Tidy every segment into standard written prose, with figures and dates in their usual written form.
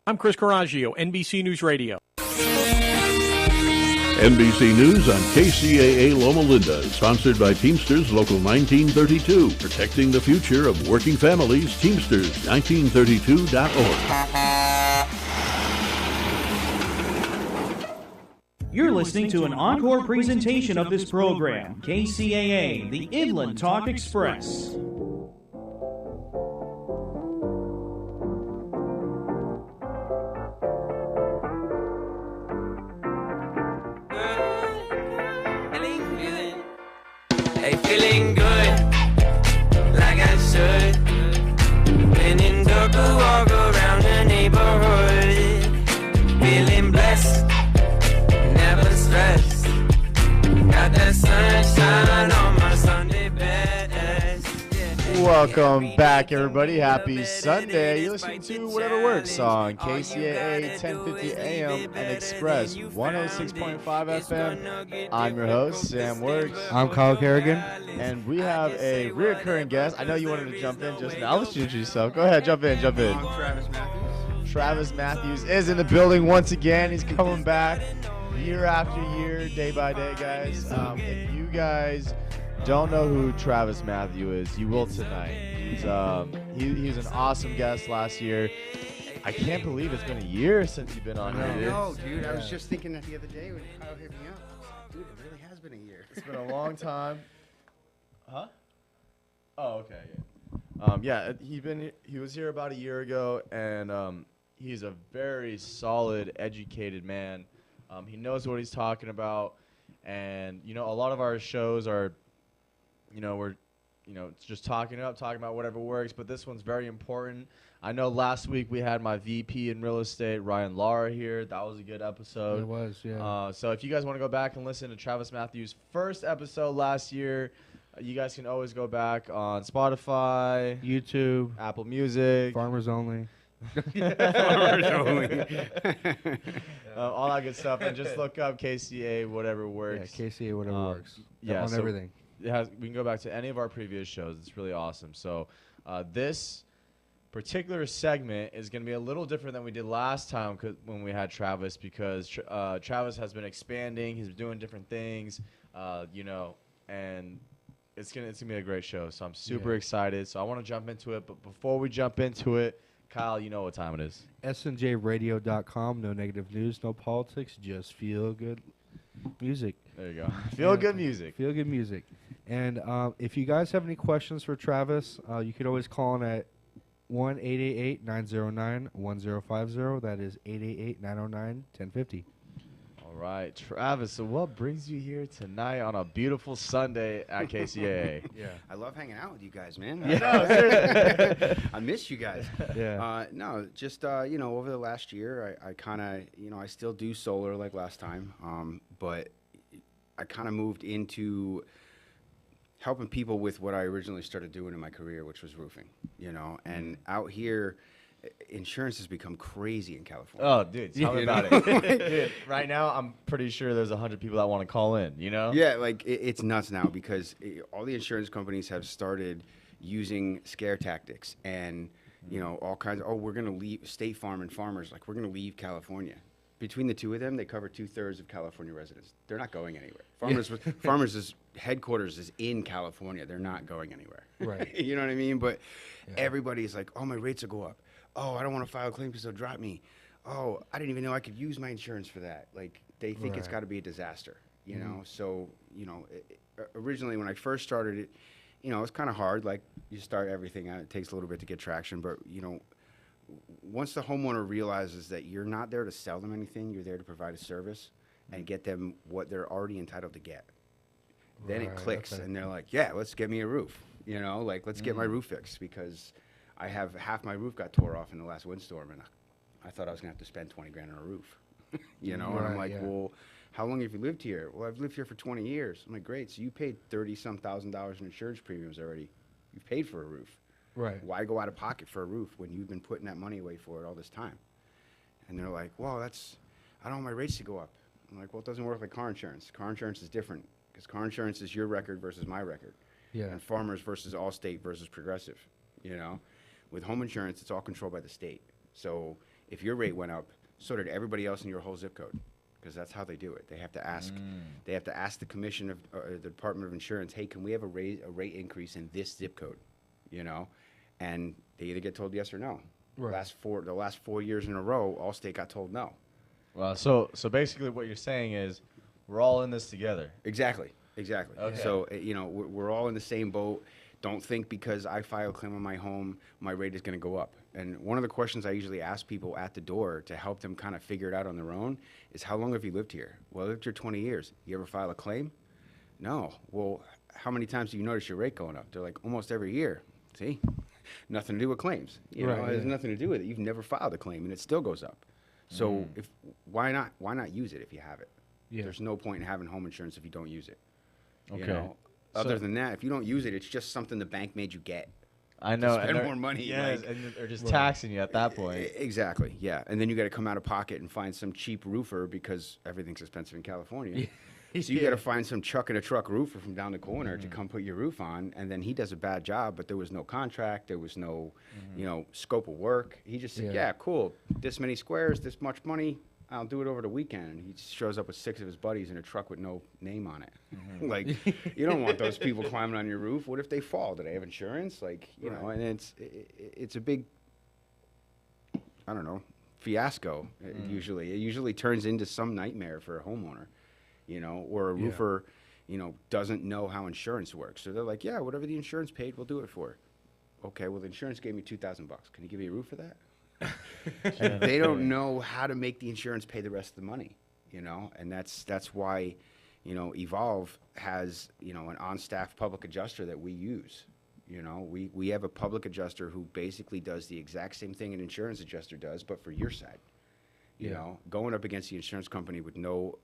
I'm Chris Coraggio, NBC News Radio. NBC News on KCAA Loma Linda, sponsored by Teamsters Local 1932, protecting the future of working families. Teamsters1932.org. You're listening to an encore presentation of this program, KCAA, the Inland Talk Express. Feeling good, like I should. When in dark, walk around the neighborhood. Feeling blessed, never stressed. Got that sunshine on my Sunday best. Yeah. Welcome back, everybody. Happy Sunday. You're listening to Whatever Works on KCAA 1050 AM and Express 106.5 FM. I'm your host, Sam Works. I'm Kyle Kerrigan. And we have a reoccurring guest. I know you wanted to jump in just now. I'll let you introduce yourself. Go ahead, jump in. I'm Travis Matthews. Travis Matthews is in the building once again. He's coming back year after year, day by day, guys. If you guys don't know who Travis Matthews is, you will tonight. He's he was an awesome guest last year. I can't believe it's been a year since you've been on here, dude. No, dude. I was just thinking that the other day when Kyle hit me up. Dude, it really has been a year. It's been a long time. Huh? Oh, okay. Yeah. He was here about a year ago, and he's a very solid, educated man. He knows what he's talking about, and a lot of our shows are, we're, it's just talking about whatever works. But this one's very important. I know last week we had my VP in real estate, Ryan Lara, here. That was a good episode. It was, yeah. So if you guys want to go back and listen to Travis Matthews' first episode last year, you guys can always go back on Spotify, YouTube, Apple Music, Farmers Only. Farmers Only. all that good stuff, and just look up KCA Whatever Works. Yeah, KCA Whatever Works. Yeah, on everything. We can go back to any of our previous shows. It's really awesome. So this particular segment is going to be a little different than we did last time when we had Travis, because Travis has been expanding. He's doing different things, and it's gonna be a great show. So I'm super excited. So I want to jump into it, but before we jump into it, Kyle, you know what time it is. SNJRadio.com. No negative news, no politics, just feel good music. There you go. Feel good music. Feel good music. And if you guys have any questions for Travis, you could always call in at 1-888-909-1050. That is 888-909-1050. All right, Travis, so what brings you here tonight on a beautiful Sunday at KCAA? Yeah. I love hanging out with you guys, man. Yeah. I miss you guys. Yeah. No, just, over the last year, I kind of, I still do solar like last time, but I kind of moved into helping people with what I originally started doing in my career, which was roofing, and out here, insurance has become crazy in California. Oh, dude, tell me about it. Dude, right now, I'm pretty sure there's 100 people that want to call in, Yeah, like it's nuts now because all the insurance companies have started using scare tactics and, all kinds of, we're going to leave State Farm and Farmers, like we're going to leave California. Between the two of them, they cover 2/3 of California residents. They're not going anywhere. Farmers' headquarters is in California. They're not going anywhere. Right. You know what I mean? But everybody's like, my rates will go up. Oh, I don't want to file a claim because they'll drop me. Oh, I didn't even know I could use my insurance for that. Like, they think it's got to be a disaster, know? So, originally when I first started it, it's kind of hard. Like, you start everything out. It takes a little bit to get traction. But, once the homeowner realizes that you're not there to sell them anything, you're there to provide a service and get them what they're already entitled to get. Then it clicks, and they're like, yeah, let's get me a roof. Let's get my roof fixed because I have half my roof got tore off in the last windstorm, and I thought I was going to have to spend $20,000 on a roof. And I'm like, well, how long have you lived here? Well, I've lived here for 20 years. I'm like, great. So you paid $30-some thousand in insurance premiums already. You've paid for a roof. Right. Why go out of pocket for a roof when you've been putting that money away for it all this time? And they're like, well, I don't want my rates to go up. I'm like, well, it doesn't work like car insurance. Car insurance is different because car insurance is your record versus my record. Yeah. And Farmers versus Allstate versus Progressive, With home insurance, it's all controlled by the state. So If your rate went up, so did everybody else in your whole zip code, because that's how they do it. They have to ask. They have to ask the commission of the Department of Insurance, hey, can we have a rate increase in this zip code? You know, and they either get told yes or no. Right. The last 4 years in a row, Allstate got told no. Well, so basically what you're saying is we're all in this together. Exactly. Okay. So, you know, we're all in the same boat. Don't think because I file a claim on my home, my rate is going to go up. And one of the questions I usually ask people at the door to help them kind of figure it out on their own is, how long have you lived here? Well, I lived here 20 years. You ever file a claim? No. Well, how many times do you notice your rate going up? They're like, almost every year. See? Nothing to do with claims. You know, it has nothing to do with it. You've never filed a claim, and it still goes up. So why not use it if you have it? Yeah. There's no point in having home insurance if you don't use it. Okay. You know? Other than that, if you don't use it, it's just something the bank made you get. I know. spend and more money, Yeah, like- and they're just taxing you at that point. Exactly, yeah. And then you got to come out of pocket and find some cheap roofer because everything's expensive in California. So you got to find some chuck in a truck roofer from down the corner to come put your roof on, and then he does a bad job, but there was no contract, there was no, you know, scope of work. He just said, yeah, cool, this many squares, this much money, I'll do it over the weekend. And he shows up with 6 of his buddies in a truck with no name on it. Like, you don't want those people climbing on your roof. What if they fall? Do they have insurance? Like, you know, and it's a big, I don't know, fiasco. It usually turns into some nightmare for a homeowner, you know, or a roofer, you know, doesn't know how insurance works. So they're like, yeah, whatever the insurance paid, we'll do it for. Okay, well, the insurance gave me $2,000. Can you give me a roof for that? And they don't know how to make the insurance pay the rest of the money, you know, and that's why, you know, Evolve has, you know, an on-staff public adjuster that we use. You know, we have a public adjuster who basically does the exact same thing an insurance adjuster does, but for your side. You know, going up against the insurance company with no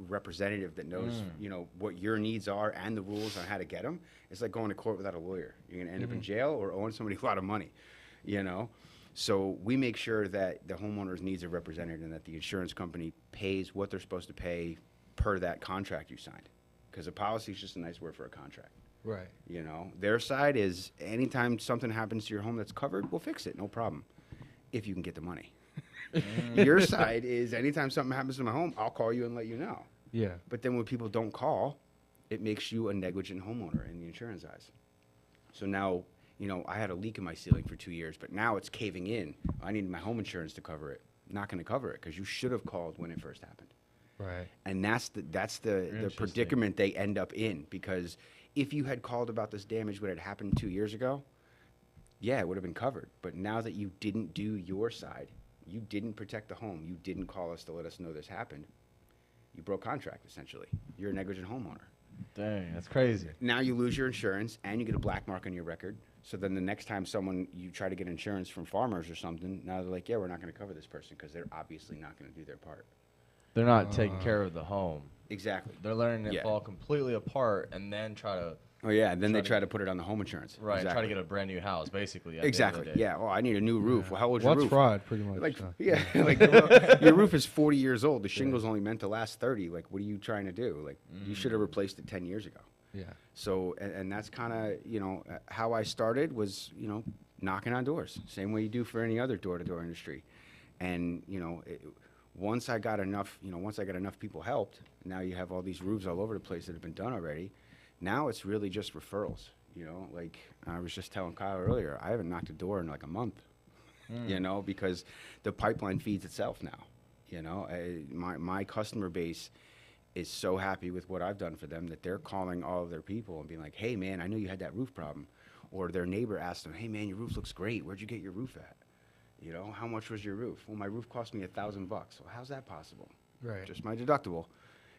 representative that knows, you know, what your needs are and the rules on how to get them, it's like going to court without a lawyer. You're going to end up in jail or owing somebody a lot of money, you know. So we make sure that the homeowner's needs are represented and that the insurance company pays what they're supposed to pay per that contract you signed. Because a policy is just a nice word for a contract. Right. You know, their side is anytime something happens to your home that's covered, we'll fix it, no problem, if you can get the money. Your side is anytime something happens to my home, I'll call you and let you know. Yeah. But then when people don't call, it makes you a negligent homeowner in the insurance eyes. So now, you know, I had a leak in my ceiling for 2 years, but now it's caving in. I need my home insurance to cover it. Not going to cover it because you should have called when it first happened. Right. And that's the predicament they end up in, because if you had called about this damage when it happened 2 years ago, yeah, it would have been covered. But now that you didn't do your side, you didn't protect the home, you didn't call us to let us know this happened, you broke contract, essentially. You're a negligent homeowner. Dang, that's crazy. Now you lose your insurance and you get a black mark on your record. So then the next time you try to get insurance from Farmers or something, now they're like, yeah, we're not going to cover this person because they're obviously not going to do their part. They're not taking care of the home. Exactly. They're letting it Yeah. fall completely apart and then try to Oh, yeah, and then they try to put it on the home insurance. try to Exactly. get a brand new house, basically. at the end of Exactly. the day. Yeah. Oh, I need a new roof. Well, how old's Well, your that's roof? fraud, pretty much. Like, so. yeah, like well, your roof is 40 years old. The shingle's only meant to last 30. Like, what are you trying to do? Like, you should have replaced it 10 years ago. Yeah. So, and that's kind of, you know, how I started was, you know, knocking on doors, same way you do for any other door-to-door industry. And, you know, once I got enough people helped, now you have all these roofs all over the place that have been done already. Now it's really just referrals, you know, like I was just telling Kyle earlier, I haven't knocked a door in like a month, you know, because the pipeline feeds itself now, you know. My customer base is so happy with what I've done for them that they're calling all of their people and being like, hey, man, I know you had that roof problem. Or their neighbor asked them, hey, man, your roof looks great. Where'd you get your roof at? You know, how much was your roof? Well, my roof cost me $1,000. Well, how's that possible? Right. Just my deductible.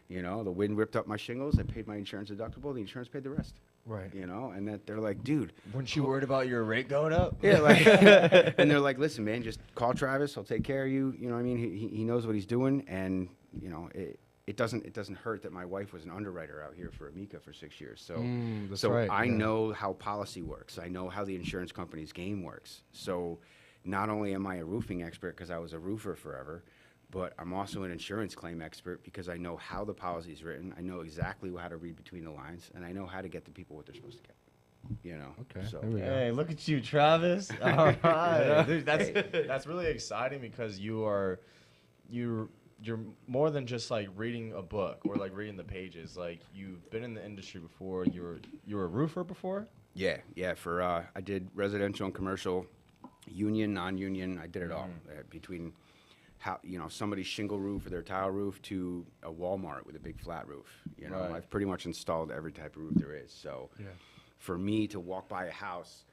You know, the wind ripped up my shingles. I paid my insurance deductible. The insurance paid the rest. Right. You know, and that they're like, dude. Weren't you worried about your rate going up? Yeah, like, and they're like, listen, man, just call Travis. He'll take care of you. You know what I mean? He knows what he's doing. And, you know, it doesn't hurt that my wife was an underwriter out here for Amica for 6 years. So, That's so right, I yeah. know how policy works. I know how the insurance company's game works. So not only am I a roofing expert because I was a roofer forever, but I'm also an insurance claim expert because I know how the policy is written. I know exactly how to read between the lines, and I know how to get the people what they're supposed to get. You know. Okay. So There we go. Hey, look at you, Travis. All right. Dude, that's really exciting because you're more than just like reading a book or like reading the pages. Like you've been in the industry before. You were a roofer before? yeah. For I did residential and commercial, union, non-union. I did it all between somebody's shingle roof or their tile roof to a Walmart with a big flat roof. You know, Right. I've pretty much installed every type of roof there is. So for me to walk by a house,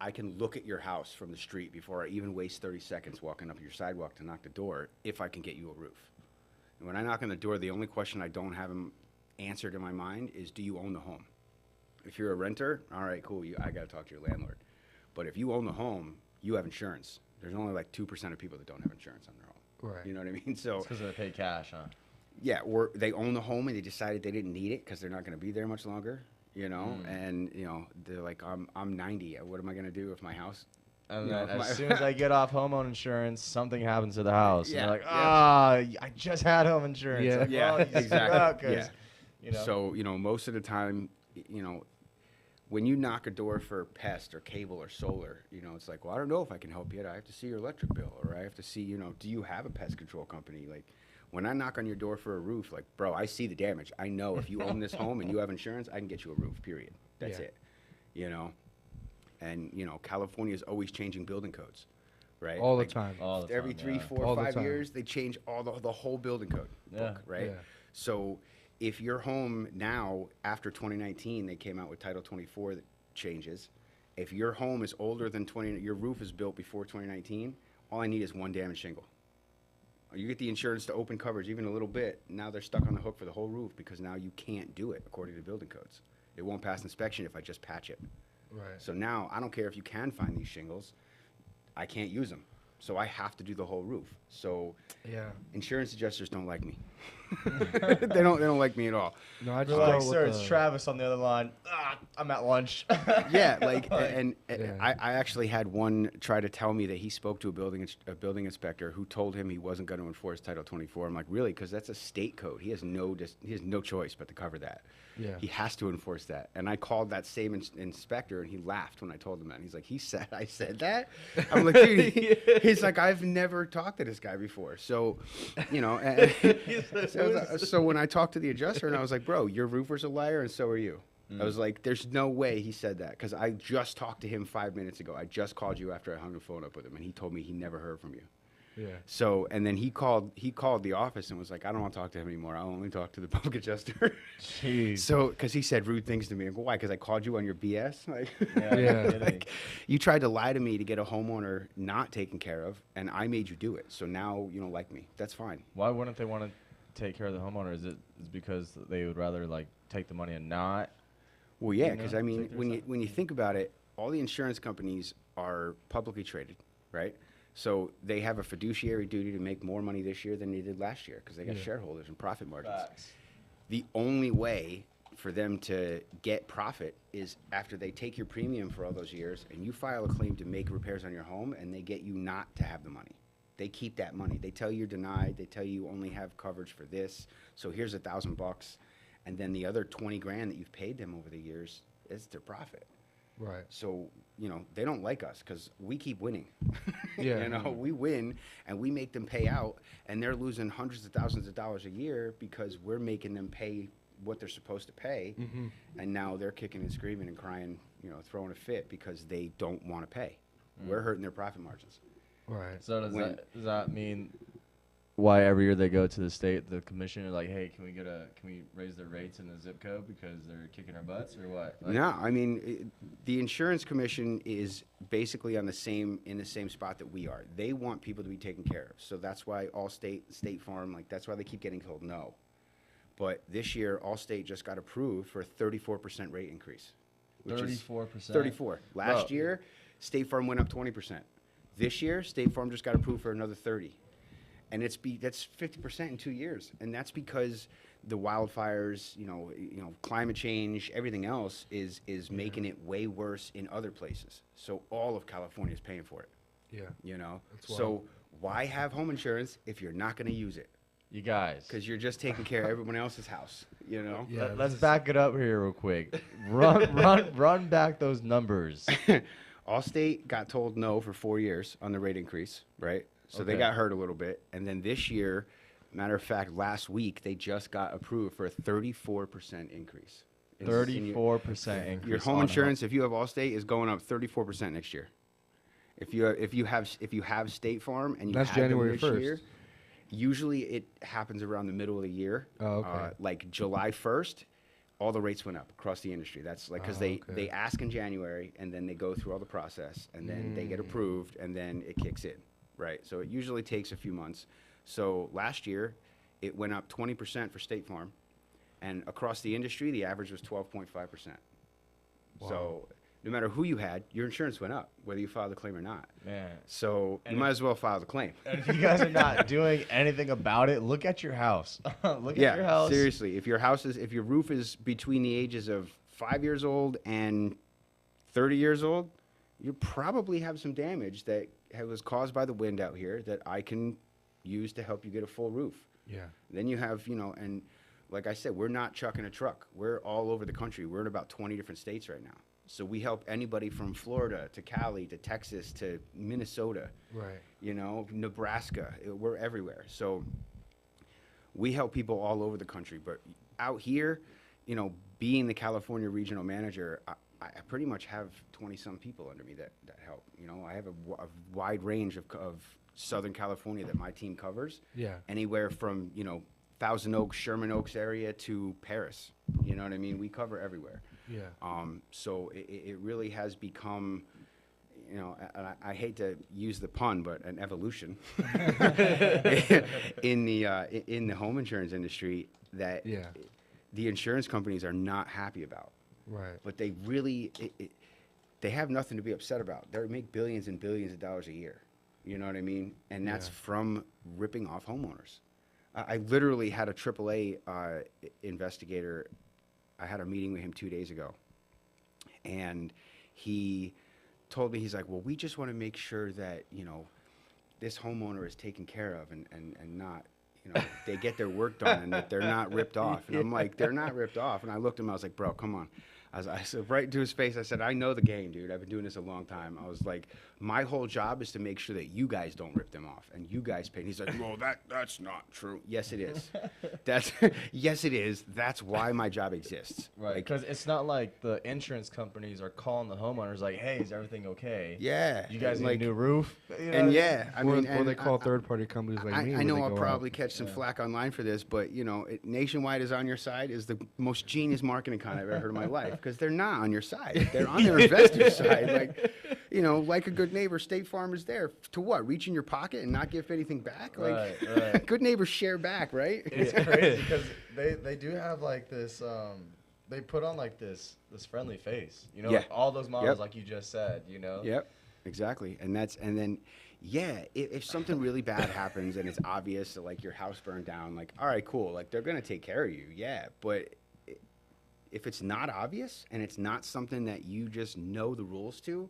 I can look at your house from the street before I even waste 30 seconds walking up your sidewalk to knock the door if I can get you a roof. And when I knock on the door, the only question I don't have answered in my mind is, do you own the home? If you're a renter, all right, cool, I got to talk to your landlord. But if you own the home, you have insurance. There's only like 2% of people that don't have insurance on their home. Right. You know what I mean? So Because they pay cash, huh? yeah, or they own the home and they decided they didn't need it because they're not going to be there much longer. You know, and they're like, I'm 90. What am I going to do if my house? And You know, then if as my- soon as I get off homeowner insurance, something happens to the house. Yeah, And they're like, yeah. I just had home insurance. Yeah. Like, Yeah, well, you screwed exactly. up 'cause, Yeah. you know. So, most of the time, when you knock a door for pest or cable or solar, it's like, well, I don't know if I can help you. I have to see your electric bill, or I have to see, do you have a pest control company? Like, when I knock on your door for a roof, like, bro, I see the damage. I know if you own this home and you have insurance, I can get you a roof, period. That's Yeah. it. And, California is always changing building codes, right? All the Like, time. All the every time, 3, yeah. 4, All the 5 time. years, they change the whole building code Yeah. book, right? Yeah. So if your home now, after 2019, they came out with Title 24 that changes. If your home is older than your roof is built before 2019, all I need is one damaged shingle. You get the insurance to open coverage even a little bit. Now they're stuck on the hook for the whole roof because now you can't do it according to building codes. It won't pass inspection if I just patch it. Right. So now I don't care if you can find these shingles, I can't use them. So I have to do the whole roof. So Yeah. insurance adjusters don't like me. they don't like me at all. No, I just They're like, go with sir, it's the- Travis on the other line. I'm at lunch. Yeah, like and Yeah. I actually had one try to tell me that he spoke to a building inspector who told him he wasn't going to enforce Title 24. I'm like, really? Because that's a state code. He has no choice but to cover that. Yeah. He has to enforce that. And I called that same inspector, and he laughed when I told him that. And he's like, I said that? I'm like, dude. He's like, I've never talked to this guy before. So, so when I talked to the adjuster, and I was like, bro, your roofer's a liar, and so are you. I was like, there's no way he said that, because I just talked to him 5 minutes ago. I just called you after I hung the phone up with him, and he told me he never heard from you. Yeah. So, and then he called the office and was like, I don't want to talk to him anymore. I'll only talk to the public adjuster. Jeez. So, because he said rude things to me. I go, why? Because I called you on your BS? Like, Yeah. like, you tried to lie to me to get a homeowner not taken care of, and I made you do it. So now you don't like me. That's fine. Why wouldn't they want to take care of the homeowner? Is it because they would rather like take the money and not? Well, yeah, You because know, I mean, take their when you think about it, all the insurance companies are publicly traded, right? So they have a fiduciary duty to make more money this year than they did last year because they got shareholders and profit margins. The only way for them to get profit is after they take your premium for all those years and you file a claim to make repairs on your home, and they get you not to have the money. They keep that money. They tell you you're denied. They tell you only have coverage for this. So here's $1,000, and then the other 20 grand that you've paid them over the years is their profit. Right. So, they don't like us because we keep winning. Yeah. We win and we make them pay out, and they're losing hundreds of thousands of dollars a year because we're making them pay what they're supposed to pay. And now they're kicking and screaming and crying, throwing a fit because they don't want to pay. We're hurting their profit margins. Right. So does When- does that mean why every year they go to the commission are like, hey, can we raise their rates in the zip code because they're kicking our butts or what? Like, No, I mean, the insurance commission is basically in the same spot that we are. They want people to be taken care of. So that's why Allstate, State Farm, that's why they keep getting told no. But this year, Allstate just got approved for a 34% rate increase. Which is 34%. 34. Last Bro. year, State Farm went up 20%. This year, State Farm just got approved for another 30. And that's 50% in 2 years, and that's because the wildfires, climate change, everything else is making it way worse in other places. So all of California is paying for it. Yeah. You know, That's so why have home insurance if you're not going to use it? You guys. because you're just taking care of everyone else's house, you know? Yeah, Let's back it up here real quick. Run back those numbers. Allstate got told no for 4 years on the rate increase, right? So they Okay. got hurt a little bit. And then this year, matter of fact, last week, they just got approved for a 34% increase. in your- 34% increase. Your home on insurance, if you have Allstate, is going up 34% next year. If you have State Farm and you That's have them January this 1st. year, usually it happens around the middle of the year. Oh, okay. Like July 1st, all the rates went up across the industry. That's like because Oh, they okay. ask in January and then they go through all the process and then they get approved and then it kicks in, right? So it usually takes a few months. So last year, it went up 20% for State Farm, and across the industry, the average was 12.5%. So no matter who you had, your insurance went up, whether you filed a claim or not. Man. So you might as well file the claim. And if you guys are not doing anything about it, look at your house. Look at your house. Seriously. If your roof is between the ages of 5 years old and 30 years old, you probably have some damage that was caused by the wind out here that I can use to help you get a full roof. Yeah. Then you have, and like I said, we're not chucking a truck. We're all over the country. We're in about 20 different states right now. So we help anybody from Florida to Cali to Texas to Minnesota, Right. Nebraska. We're everywhere. So we help people all over the country. But out here, being the California regional manager, I pretty much have 20-some people under me that help. I have a wide range of Southern California that my team covers. Yeah. Anywhere from, Thousand Oaks, Sherman Oaks area to Paris. You know what I mean? We cover everywhere. Yeah. So it really has become, and I hate to use the pun, but an evolution in the home insurance industry that Yeah. the insurance companies are not happy about. Right. But they really, they have nothing to be upset about. They make billions and billions of dollars a year. You know what I mean? And that's Yeah. from ripping off homeowners. I literally had a AAA investigator. I had a meeting with him 2 days ago. And he told me, he's like, well, we just want to make sure that, this homeowner is taken care of and not, they get their work done and that they're not ripped off. And I'm like, they're not ripped off. And I looked at him, I was like, bro, come on. I said right into his face, I said, I know the game, dude. I've been doing this a long time. I was like, my whole job is to make sure that you guys don't rip them off and you guys pay. And he's like, well, that's not true. Yes, it is. Yes, it is. That's why my job exists. Right, because it's not like the insurance companies are calling the homeowners like, hey, is everything okay? Yeah. You guys need like, a new roof? And yeah, I mean, Or they and call third-party companies like me. I when know they I'll go probably out. catch some flack online for this, but Nationwide is on your side is the most genius marketing con I've ever heard in my life because they're not on your side. They're on their investor's side. Like a good neighbor, State Farm is there to what? Reach in your pocket and not give anything back? Like, Right. good neighbors share back, right? It's crazy because they do have like this. They put on like this friendly face. Yeah. Like all those models, Yep. like you just said. Yep, exactly. And then, if something really bad happens and it's obvious that like your house burned down, like, all right, cool. Like they're going to take care of you. Yeah. But if it's not obvious and it's not something that you just know the rules to,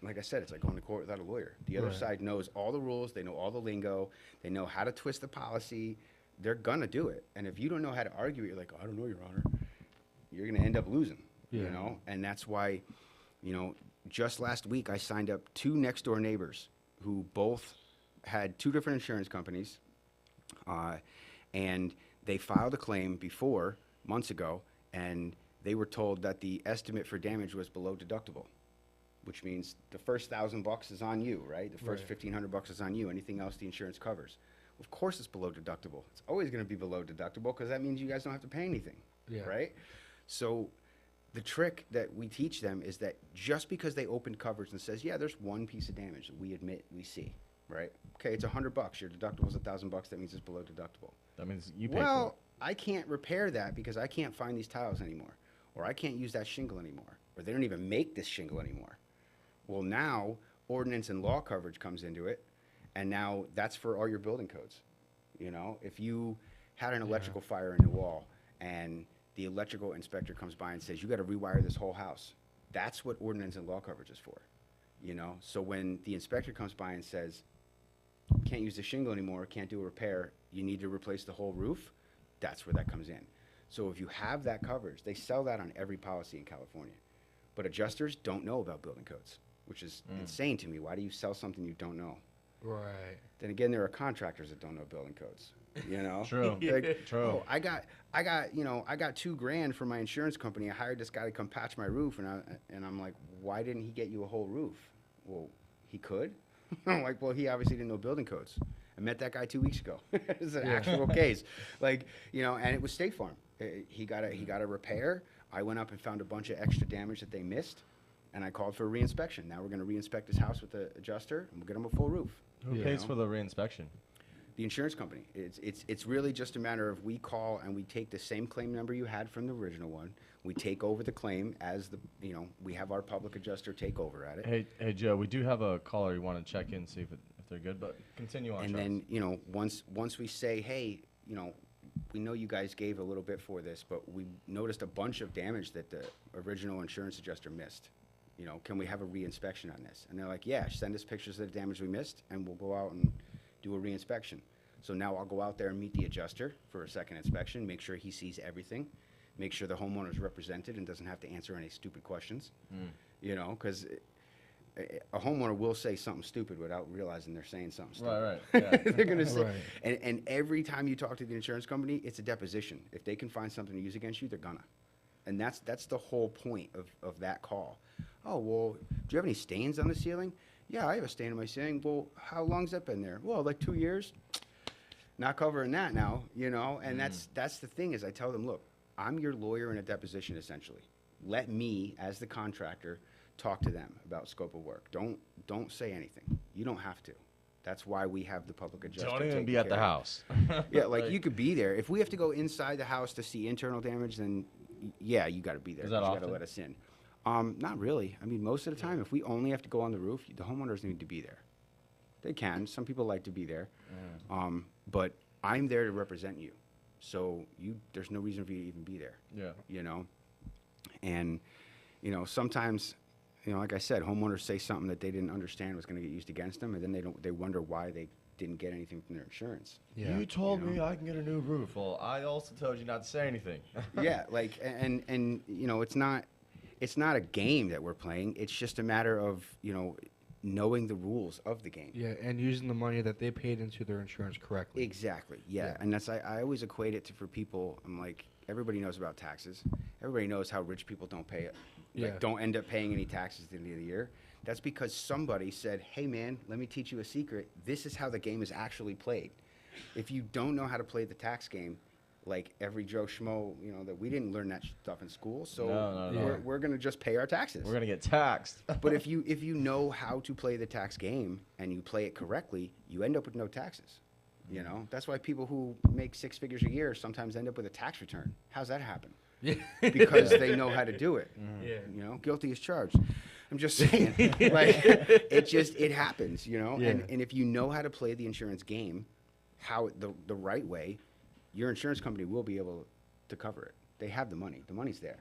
like I said, it's like going to court without a lawyer. The other Right. side knows all the rules. They know all the lingo. They know how to twist the policy. They're going to do it. And if you don't know how to argue it, you're like, I don't know, Your Honor. You're going to end up losing, Yeah. And that's why, just last week I signed up 2 next-door neighbors who both had 2 different insurance companies, and they filed a claim before, months ago, and they were told that the estimate for damage was below deductible, which means the first $1,000 is on you, right? The first Right. $1,500 is on you. Anything else the insurance covers. Of course it's below deductible. It's always going to be below deductible because that means you guys don't have to pay anything, Yeah. right? So the trick that we teach them is that just because they opened coverage and says, yeah, there's one piece of damage that we admit we see, right? Okay, it's $100. Your deductible's $1,000. That means it's below deductible. That means you pay for Well, I can't repair that because I can't find these tiles anymore, or I can't use that shingle anymore, or they don't even make this shingle anymore. Well, now ordinance and law coverage comes into it, and now that's for all your building codes. If you had an electrical fire in the wall and the electrical inspector comes by and says, you got to rewire this whole house, that's what ordinance and law coverage is for. So when the inspector comes by and says, can't use the shingle anymore, can't do a repair, you need to replace the whole roof, that's where that comes in. So if you have that coverage, they sell that on every policy in California. But adjusters don't know about building codes, which is insane to me. Why do you sell something you don't know? Right. Then again, there are contractors that don't know building codes. You know, True. Like, True. oh, I got $2,000 from my insurance company. I hired this guy to come patch my roof, and I'm like, why didn't he get you a whole roof? Well, he could. I'm like, well, he obviously didn't know building codes. I met that guy 2 weeks ago. It's an actual case, like, you know, and it was State Farm. He got a repair. I went up and found a bunch of extra damage that they missed, and I called for a reinspection. Now we're going to reinspect his house with the adjuster, and we'll get him a full roof. Who pays for the reinspection? The insurance company. It's really just a matter of we call and we take the same claim number you had from the original one. We take over the claim as we have our public adjuster take over at it. Hey Joe, we do have a caller. You want to check in, see if they're good, but continue on. And Charles. then once we say, hey, we know you guys gave a little bit for this, but we noticed a bunch of damage that the original insurance adjuster missed. Can we have a reinspection on this? And they're like, yeah, send us pictures of the damage we missed, and we'll go out and do a reinspection. So now I'll go out there and meet the adjuster for a second inspection, make sure he sees everything, make sure the homeowner's represented and doesn't have to answer any stupid questions. Because a homeowner will say something stupid without realizing they're saying something stupid. Right. Yeah. They're going to say, Right. and every time you talk to the insurance company, it's a deposition. If they can find something to use against you, they're gonna. And that's the whole point of that call. Oh, well, do you have any stains on the ceiling? Yeah, I have a stain on my ceiling. Well, how long's that been there? Well, like 2 years. Not covering that now, and that's the thing is I tell them, look, I'm your lawyer in a deposition essentially. Let me, as the contractor, talk to them about scope of work. Don't say anything. You don't have to. That's why we have the public adjuster. Don't even taking be at the care of it. house. Yeah, like you could be there. If we have to go inside the house to see internal damage, then yeah, you got to be there. Is that 'cause you got often? to let us in. Not really. I mean, most of the time, if we only have to go on the roof, the homeowners need to be there. They can. Some people like to be there, but I'm there to represent you. So there's no reason for you to even be there. Yeah. And sometimes, like I said, homeowners say something that they didn't understand was going to get used against them, and then they wonder why they didn't get anything from their insurance. Yeah. You told me I can get a new roof. Well, I also told you not to say anything. Yeah, like and it's not a game that we're playing. It's just a matter of knowing the rules of the game. Yeah, and using the money that they paid into their insurance correctly. Exactly. Yeah, and that's I always equate it to for people. I'm like, everybody knows about taxes. Everybody knows how rich people don't pay it. Yeah. Don't end up paying any taxes at the end of the year. That's because somebody said, "Hey, man, let me teach you a secret. This is how the game is actually played. If you don't know how to play the tax game, like every Joe Schmo, that we didn't learn that stuff in school, so No. we're gonna just pay our taxes. We're gonna get taxed. But if you know how to play the tax game and you play it correctly, you end up with no taxes. That's why people who make six figures a year sometimes end up with a tax return. How's that happen? Yeah. Because they know how to do it. Yeah. Guilty as charged. I'm just saying, like, it happens, Yeah. And if you know how to play the insurance game, the right way, your insurance company will be able to cover it. They have the money. The money's there.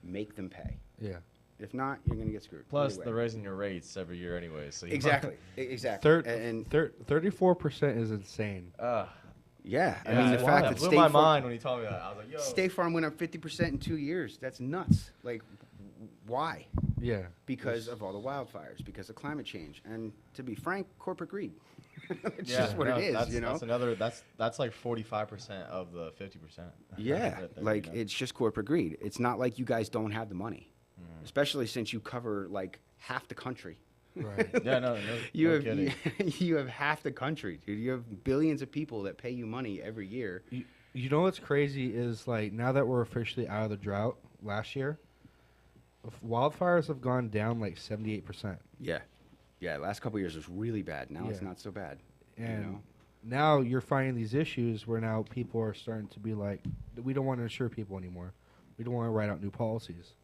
Make them pay. Yeah. If not, you're gonna get screwed. Plus, Either way. they're raising your rates every year anyway. So Exactly. Exactly. And 34% is insane. yeah, I mean the fact that blew State my Farm, mind when he told me that. I was like, yo. State Farm went up 50% in 2 years. That's nuts. Like, why? Yeah. Because of all the wildfires, because of climate change, and to be frank, corporate greed. It's Yeah, just what no, it is, That's like 45% of the 50%. Yeah, that like we know. it's just corporate greed. It's not like you guys don't have the money, especially since you cover like half the country. Right. Yeah, no You kidding. you have half the country, dude. You have billions of people that pay you money every year. You know what's crazy is like now that we're officially out of the drought last year, wildfires have gone down like 78%. Yeah, last couple of years was really bad. Now it's Yeah. not so bad. And now you're finding these issues where now people are starting to be like, we don't want to insure people anymore. We don't want to write out new policies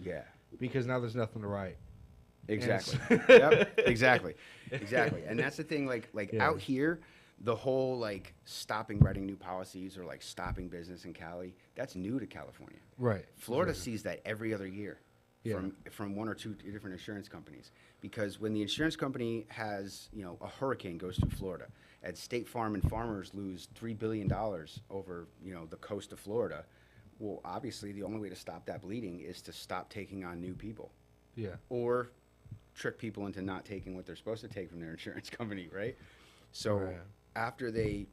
Yeah, because now there's nothing to write. exactly. Yep, exactly. And that's the thing. Like Yeah. out here, the whole like stopping writing new policies or like stopping business in Cali, that's new to California. Right. Florida sees that every other year. from one or two different insurance companies. Because when the insurance company has, a hurricane goes through Florida, and State Farm and Farmers lose $3 billion over, the coast of Florida, well, obviously the only way to stop that bleeding is to stop taking on new people. Yeah. Or trick people into not taking what they're supposed to take from their insurance company, right? So after they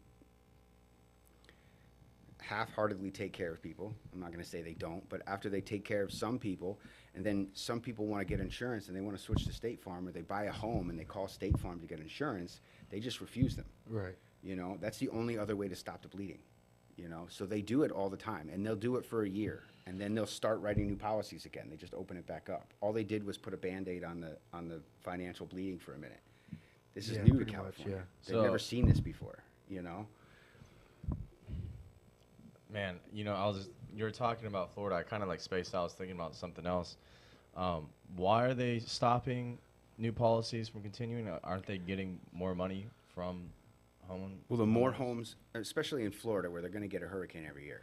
half-heartedly take care of people, I'm not going to say they don't, but after they take care of some people, and then some people want to get insurance and they want to switch to State Farm, or they buy a home and they call State Farm to get insurance, they just refuse them. Right. That's the only other way to stop the bleeding. So they do it all the time, and they'll do it for a year, and then they'll start writing new policies again. They just open it back up. All they did was put a Band-Aid on the financial bleeding for a minute. This is new to pretty much, California. yeah. They've never seen this before. Man, you were talking about Florida. I kind of spaced out. I was thinking about something else. Why are they stopping new policies from continuing? Aren't they getting more money from home? Well, the more homes, especially in Florida, where they're going to get a hurricane every year,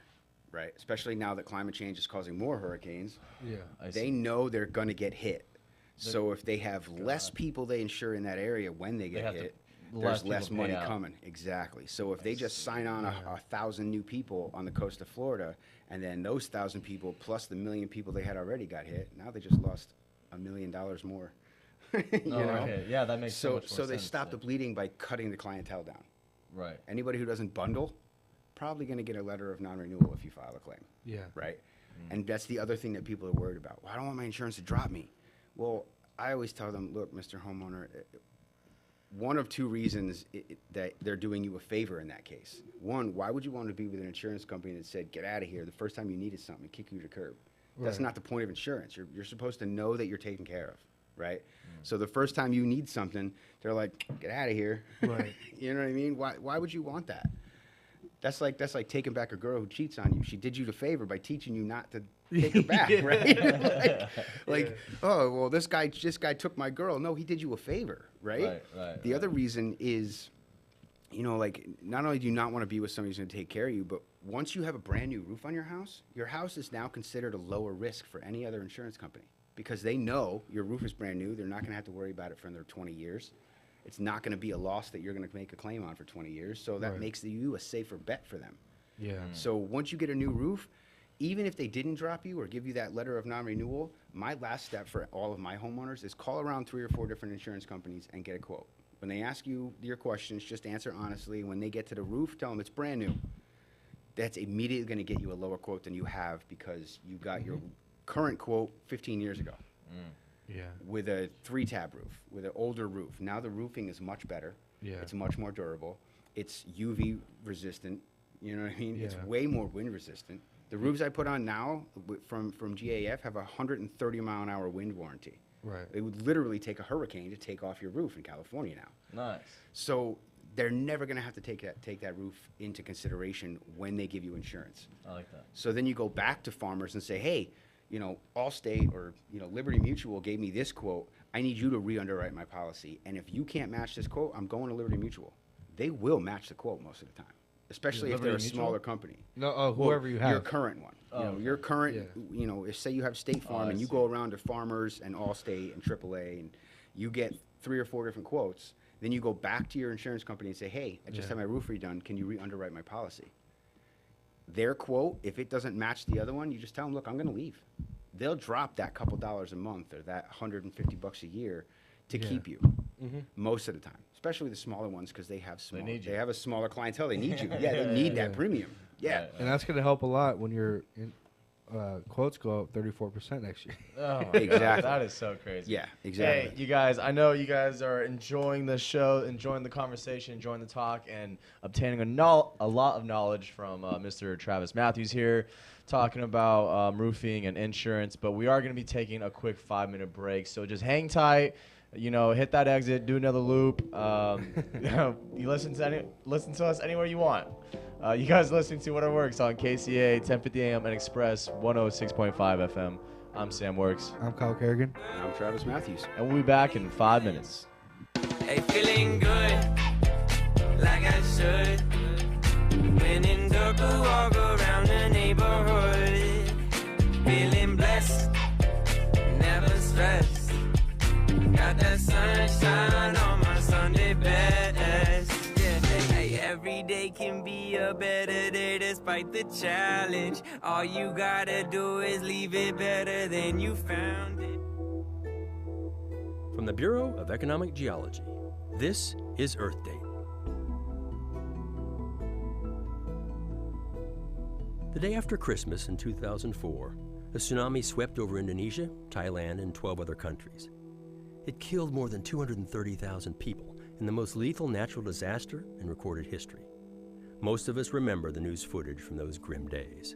right? Especially now that climate change is causing more hurricanes. Yeah. They know they're going to get hit. So if they have less people they insure in that area when they get hit, there's less money coming. Exactly. So if they just sign on 1,000 new people on the coast of Florida, and then those 1,000 people plus the 1 million people they had already got hit, now they just lost $1 million more. Okay. Yeah, that makes so much more So they sense, stop the bleeding by cutting the clientele down. Right. Anybody who doesn't bundle, probably going to get a letter of non-renewal if you file a claim. Yeah. Right? And that's the other thing that people are worried about. Well, I don't want my insurance to drop me. Well, I always tell them, look, Mr. Homeowner, one of two reasons that they're doing you a favor in that case. One, why would you want to be with an insurance company that said, get out of here the first time you needed something, kick you to the curb? That's not the point of insurance. You're supposed to know that you're taken care of, right? So the first time you need something, they're like, get out of here. Right. You know what I mean? Why would you want that? That's like taking back a girl who cheats on you. She did you the favor by teaching you not to take her back, right? Oh, well, this guy took my girl. No, he did you a favor, right? The other reason is, not only do you not want to be with somebody who's going to take care of you, but once you have a brand new roof on your house is now considered a lower risk for any other insurance company because they know your roof is brand new. They're not going to have to worry about it for another 20 years. It's not going to be a loss that you're going to make a claim on for 20 years. So that makes you a safer bet for them. Yeah. So once you get a new roof, even if they didn't drop you or give you that letter of non-renewal, my last step for all of my homeowners is call around 3 or 4 different insurance companies and get a quote. When they ask you your questions, just answer honestly. When they get to the roof, tell them it's brand new. That's immediately going to get you a lower quote than you have because you got your current quote 15 years ago. Yeah. With a 3-tab roof, with an older roof. Now the roofing is much better. Yeah. It's much more durable. It's UV resistant. You know what I mean? Yeah. It's way more wind resistant. The roofs I put on now from GAF have a 130 mile an hour wind warranty. Right. It would literally take a hurricane to take off your roof in California now. Nice. So they're never going to have to take that roof into consideration when they give you insurance. I like that. So then you go back to farmers and say, hey, Allstate or, Liberty Mutual gave me this quote. I need you to re-underwrite my policy. And if you can't match this quote, I'm going to Liberty Mutual. They will match the quote most of the time, especially if they're a smaller company. No, whoever you have. Your current one. Your current, if say you have State Farm and you go around to Farmers and Allstate and AAA and you get 3 or 4 different quotes, then you go back to your insurance company and say, hey, I just had my roof redone. Can you re-underwrite my policy? Their quote, if it doesn't match the other one, you just tell them, look, I'm going to leave. They'll drop that couple dollars a month or that $150 a year to keep you most of the time, especially the smaller ones because they have they have a smaller clientele. They need you. They need that premium. Yeah. And that's going to help a lot when your quotes go up 34% next year. Oh, Exactly. That is so crazy. Yeah, exactly. Hey, you guys, I know you guys are enjoying the show, enjoying the conversation, enjoying the talk, and obtaining a lot of knowledge from Mr. Travis Matthews here, talking about roofing and insurance. But we are going to be taking a quick 5-minute break, so just hang tight. Hit that exit, do another loop. You listen to us anywhere you want. You guys listening to What It Works on KCA 1050 AM and Express 106.5 FM. I'm Sam Works. I'm Kyle Kerrigan. And I'm Travis Matthews. And we'll be back in 5 minutes. Hey, feeling good, like I should. When in Durga, walk around the neighborhood. Feeling blessed, every day can be a better day despite the challenge. All you gotta do is leave it better than you found it. From the Bureau of Economic Geology, this is Earth Date. The day after Christmas in 2004, a tsunami swept over Indonesia, Thailand, and 12 other countries. It killed more than 230,000 people in the most lethal natural disaster in recorded history. Most of us remember the news footage from those grim days.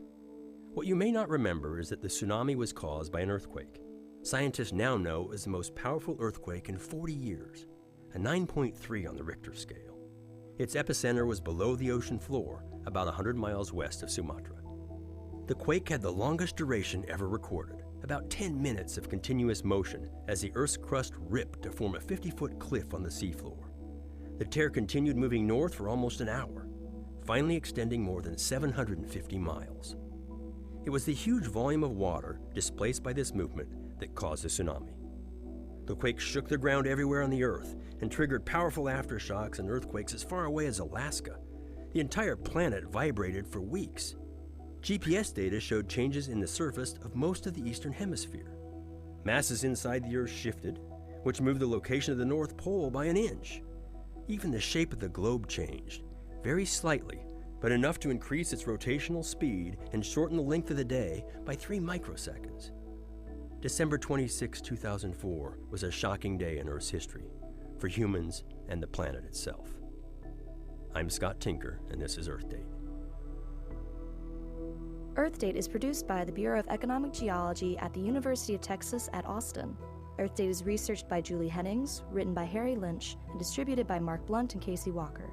What you may not remember is that the tsunami was caused by an earthquake. Scientists now know it was the most powerful earthquake in 40 years, a 9.3 on the Richter scale. Its epicenter was below the ocean floor, about 100 miles west of Sumatra. The quake had the longest duration ever recorded, about 10 minutes of continuous motion as the Earth's crust ripped to form a 50-foot cliff on the seafloor. The tear continued moving north for almost an hour, finally extending more than 750 miles. It was the huge volume of water displaced by this movement that caused the tsunami. The quake shook the ground everywhere on the Earth and triggered powerful aftershocks and earthquakes as far away as Alaska. The entire planet vibrated for weeks. GPS data showed changes in the surface of most of the eastern hemisphere. Masses inside the Earth shifted, which moved the location of the North Pole by an inch. Even the shape of the globe changed, very slightly, but enough to increase its rotational speed and shorten the length of the day by 3 microseconds. December 26, 2004 was a shocking day in Earth's history, for humans and the planet itself. I'm Scott Tinker, and this is Earth Date. Earth Date is produced by the Bureau of Economic Geology at the University of Texas at Austin. Earth Date is researched by Julie Hennings, written by Harry Lynch, and distributed by Mark Blunt and Casey Walker.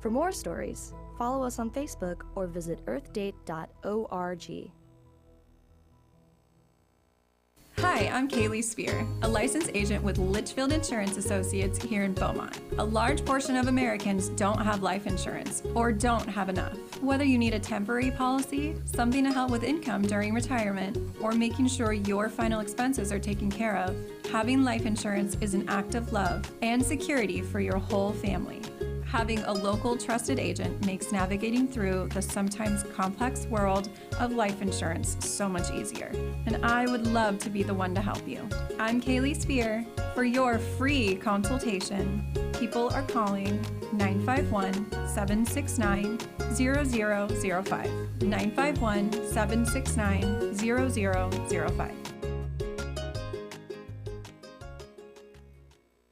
For more stories, follow us on Facebook or visit earthdate.org. Hi, I'm Kaylee Spear, a licensed agent with Litchfield Insurance Associates here in Beaumont. A large portion of Americans don't have life insurance or don't have enough. Whether you need a temporary policy, something to help with income during retirement, or making sure your final expenses are taken care of, having life insurance is an act of love and security for your whole family. Having a local trusted agent makes navigating through the sometimes complex world of life insurance so much easier. And I would love to be the one to help you. I'm Kaylee Spear. For your free consultation, people are calling 951-769-0005. 951-769-0005.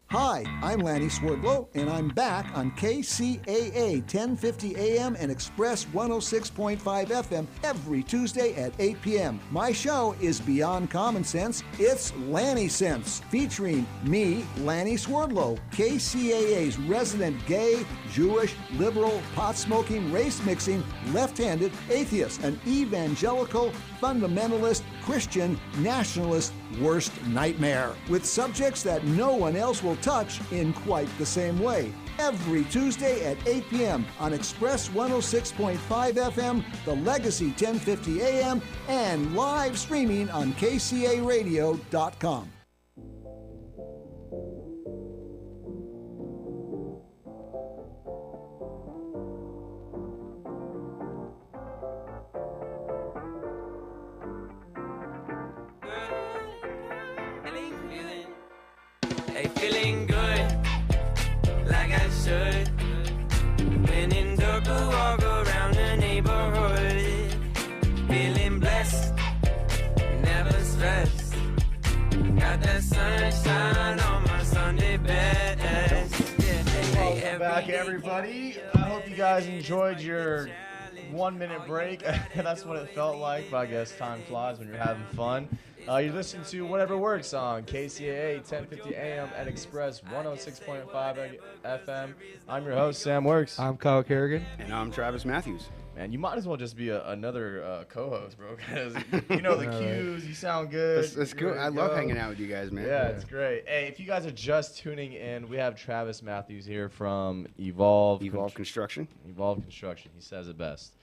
Hi, I'm Lanny Swerdlow, and I'm back on KCAA 1050 AM and Express 106.5 FM every Tuesday at 8 p.m. My show is Beyond Common Sense. It's Lanny Sense, featuring me, Lanny Swerdlow, KCAA's resident gay, Jewish, liberal, pot-smoking, race-mixing, left-handed atheist, an evangelical, fundamentalist, Christian, nationalist, worst nightmare, with subjects that no one else will touch in quite the same way. Every Tuesday at 8 p.m. on Express 106.5 FM, the Legacy 1050 AM, and live streaming on kcaradio.com. Feeling good, like I should. When in Durga, walk around the neighborhood. Feeling blessed, never stressed. Got that sunshine on my Sunday best. Welcome back, everybody. I hope you guys enjoyed your 1-minute break. That's what it felt like, but I guess time flies when you're having fun. You listen to Whatever Works on KCAA 1050 AM and Express 106.5 FM. I'm your host, Sam Works. I'm Kyle Kerrigan. And I'm Travis Matthews. Man, you might as well just be another co-host, bro, because you know the cues, you sound good. That's cool. I love hanging out with you guys, man. Yeah, it's great. Hey, if you guys are just tuning in, we have Travis Matthews here from Evolve Construction. Evolve Construction. He says it best.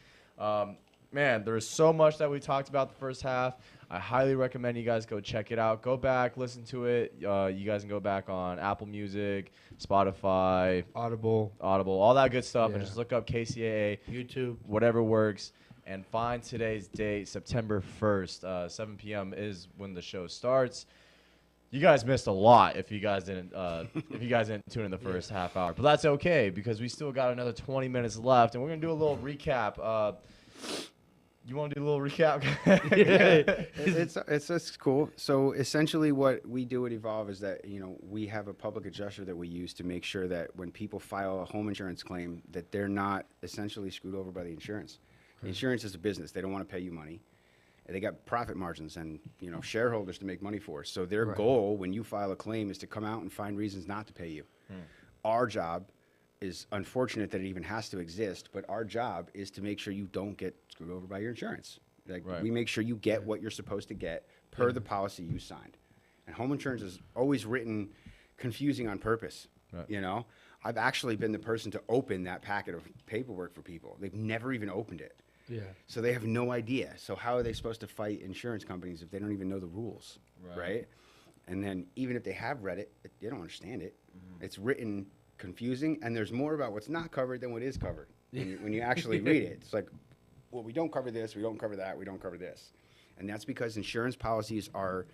man, there's so much that we talked about the first half. I highly recommend you guys go check it out. Go back, listen to it. You guys can go back on Apple Music, Spotify, Audible, all that good stuff, and Yeah. just look up KCAA, YouTube, whatever works, and find today's date, September 1st, 7 p.m. is when the show starts. You guys missed a lot if you guys didn't tune in the first half hour, but that's okay because we still got another 20 minutes left, and we're gonna do a little recap. You want to do a little recap? It's cool. So essentially what we do at Evolve is that, we have a public adjuster that we use to make sure that when people file a home insurance claim, that they're not essentially screwed over by the insurance. The insurance is a business. They don't want to pay you money. And they got profit margins and, shareholders to make money for. So their goal when you file a claim is to come out and find reasons not to pay you. Our job is unfortunate that it even has to exist, but our job is to make sure you don't get screwed over by your insurance. We make sure you get what you're supposed to get per the policy you signed. And home insurance is always written confusing on purpose. I've actually been the person to open that packet of paperwork for people. They've never even opened it. Yeah. So they have no idea. So how are they supposed to fight insurance companies if they don't even know the rules, right? And then even if they have read it, they don't understand it. It's written confusing, and there's more about what's not covered than what is covered when you actually read it. It's like, well, we don't cover this, we don't cover that, we don't cover this. And that's because insurance policies are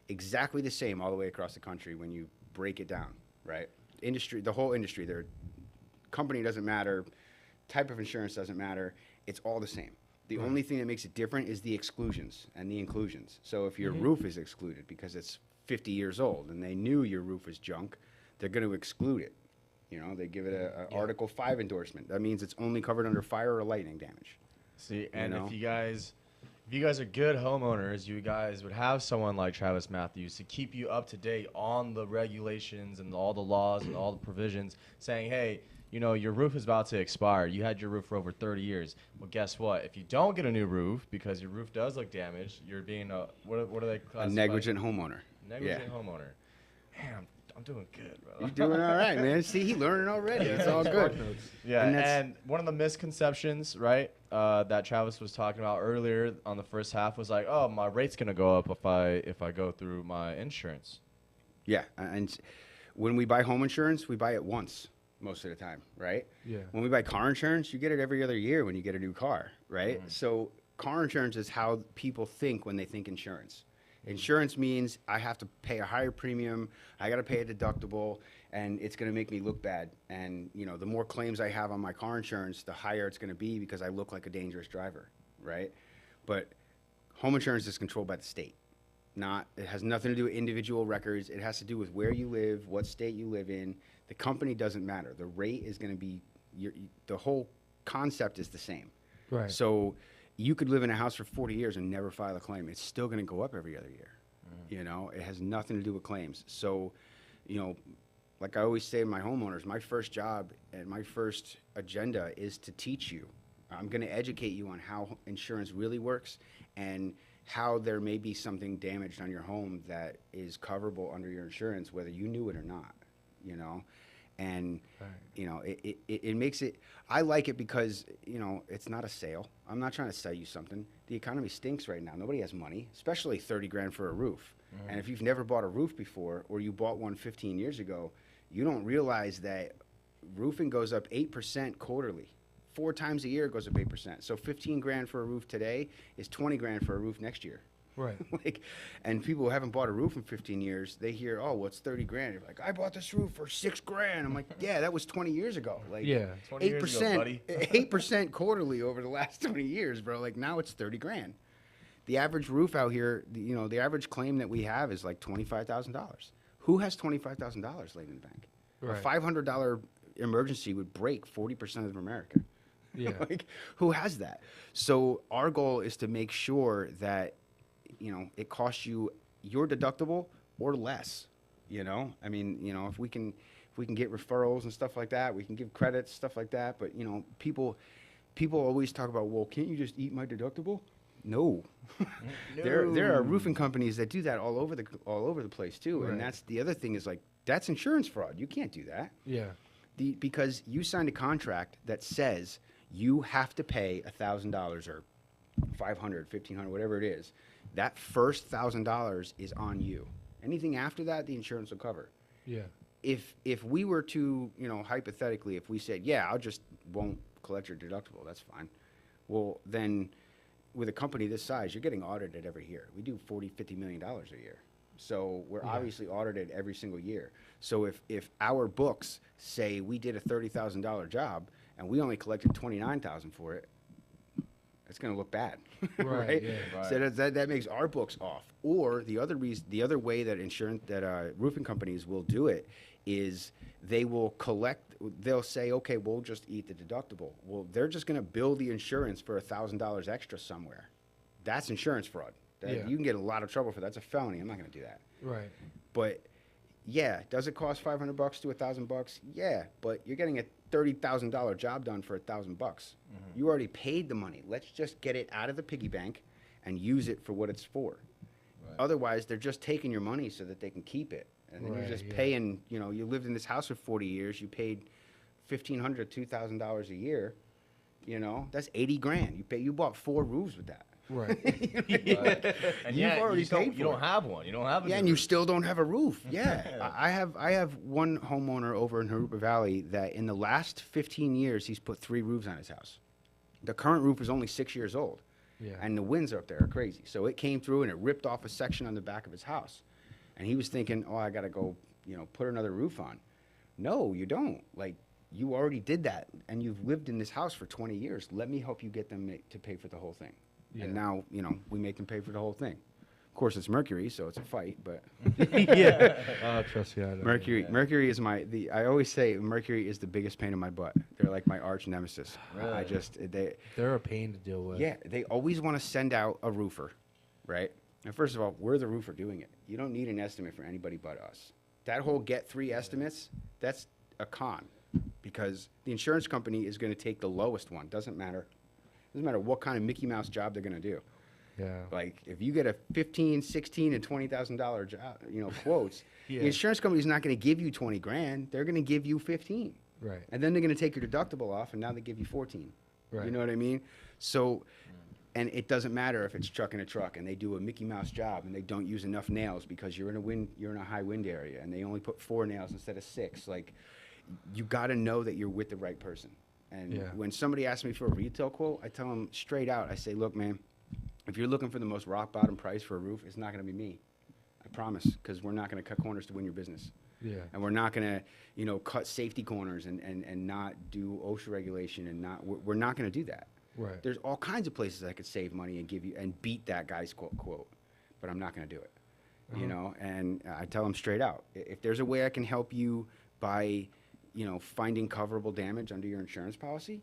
exactly the same all the way across the country when you break it down, right? The whole industry, their company doesn't matter, type of insurance doesn't matter, it's all the same. The only thing that makes it different is the exclusions and the inclusions. So if your roof is excluded because it's 50 years old and they knew your roof was junk, they're going to exclude it. They give it a Article 5 endorsement. That means it's only covered under fire or lightning damage. See, and if you guys are good homeowners, you guys would have someone like Travis Matthews to keep you up to date on the regulations and all the laws and all the provisions, saying, hey, your roof is about to expire. You had your roof for over 30 years. Well, guess what? If you don't get a new roof because your roof does look damaged, you're being what are they classified? A negligent homeowner. Negligent homeowner. Man, I'm doing good, bro. You're doing all right, man. See, he's learning already. It's all good. Yeah, and one of the misconceptions, right, that Travis was talking about earlier on the first half was like, oh, my rate's gonna go up if I go through my insurance. Yeah, and when we buy home insurance, we buy it once most of the time, right? Yeah. When we buy car insurance, you get it every other year when you get a new car, right? So car insurance is how people think when they think insurance. Insurance means I have to pay a higher premium, I got to pay a deductible, and it's going to make me look bad. And, the more claims I have on my car insurance, the higher it's going to be because I look like a dangerous driver, right? But home insurance is controlled by the state. It has nothing to do with individual records. It has to do with where you live, what state you live in. The company doesn't matter. The rate is going to be, the whole concept is the same. Right. So you could live in a house for 40 years and never file a claim. It's still going to go up every other year. It has nothing to do with claims. So, like I always say to my homeowners, my first job and my first agenda is to teach you. I'm going to educate you on how insurance really works and how there may be something damaged on your home that is coverable under your insurance, whether you knew it or not, And, it makes it, I like it because, it's not a sale. I'm not trying to sell you something. The economy stinks right now. Nobody has money, especially 30 grand for a roof. And if you've never bought a roof before, or you bought one 15 years ago, you don't realize that roofing goes up 8% quarterly. 4 times a year it goes up 8%. So 15 grand for a roof today is 20 grand for a roof next year. Right. And people who haven't bought a roof in 15 years, they hear, oh, what's 30 grand? You're like, I bought this roof for $6 grand. I'm like, yeah, that was 20 years ago. 20 years ago, buddy. 8% quarterly over the last 20 years, bro. Like now it's 30 grand. The average roof out here, the average claim that we have is like $25,000. Who has $25,000 laid in the bank? Right. A $500 emergency would break 40% of America. Yeah. Who has that? So our goal is to make sure that it costs you your deductible or less. I mean, if we can get referrals and stuff like that, we can give credits, stuff like that. But people always talk about, well, can't you just eat my deductible? No. There are roofing companies that do that all over the place too. Right. And that's the other thing is like that's insurance fraud. You can't do that. Yeah. Because you signed a contract that says you have to pay $1,000 or $500, $1,500, whatever it is, that first $1,000 is on you. Anything after that, the insurance will cover. Yeah. If we were to, hypothetically, if we said, yeah, I'll just won't collect your deductible, that's fine. Well, then with a company this size, you're getting audited every year. We do $40, $50 million a year. So we're obviously audited every single year. So if our books say we did a $30,000 job and we only collected $29,000 for it, it's going to look bad, right? Yeah. Right. So that makes our books off. Or the other way that roofing companies will do it is they will collect. They'll say, okay, we'll just eat the deductible. Well, they're just going to bill the insurance for $1,000 extra somewhere. That's insurance fraud. You can get a lot of trouble for that. That's a felony. I'm not going to do that. Right. But yeah, does it cost $500 to $1,000? Yeah, but you're getting a $30,000 job done for $1,000. You already paid the money. Let's just get it out of the piggy bank and use it for what it's for. Right. Otherwise, they're just taking your money so that they can keep it, and then you're just paying. You lived in this house for 40 years. You paid $1,500 to $2,000 a year. That's $80,000. You bought 4 roofs with that. Right. And you've already paid for you don't it. have one. You don't have a Yeah, and you still don't have a roof. Yeah. I have one homeowner over in Harupa Valley that in the last 15 years, he's put 3 roofs on his house. The current roof is only 6 years old. Yeah. And the winds up there are crazy. So it came through and it ripped off a section on the back of his house. And he was thinking, I got to go, put another roof on. No, you don't. Like, you already did that. And you've lived in this house for 20 years. Let me help you get them to pay for the whole thing. Yeah. And now, we make them pay for the whole thing. Of course, it's Mercury, so it's a fight, but yeah. Trust me, I know. Mercury is I always say Mercury is the biggest pain in my butt. They're like my arch nemesis. Really? They're a pain to deal with. Yeah, they always want to send out a roofer, right? And first of all, we're the roofer doing it. You don't need an estimate from anybody but us. That whole get 3 estimates, that's a con, because the insurance company is going to take the lowest one. Doesn't matter what kind of Mickey Mouse job they're going to do. Yeah. Like, if you get a $15,000, $16,000, and $20,000 job, quotes, Yeah. the insurance company's not going to give you $20,000. They're going to give you $15,000. Right. And then they're going to take your deductible off, and now they give you $14,000. Right. You know what I mean? So, and it doesn't matter if it's trucking a truck and they do a Mickey Mouse job and they don't use enough nails because you're in a high wind area and they only put 4 nails instead of 6. Like, you got to know that you're with the right person. And when somebody asks me for a retail quote, I tell them straight out, I say, look, man, if you're looking for the most rock bottom price for a roof, it's not going to be me. I promise, because we're not going to cut corners to win your business. Yeah. And we're not going to, cut safety corners and not do OSHA regulation and we're not going to do that. Right. There's all kinds of places I could save money and give you and beat that guy's quote, but I'm not going to do it. And I tell them straight out, if there's a way I can help you by, finding coverable damage under your insurance policy,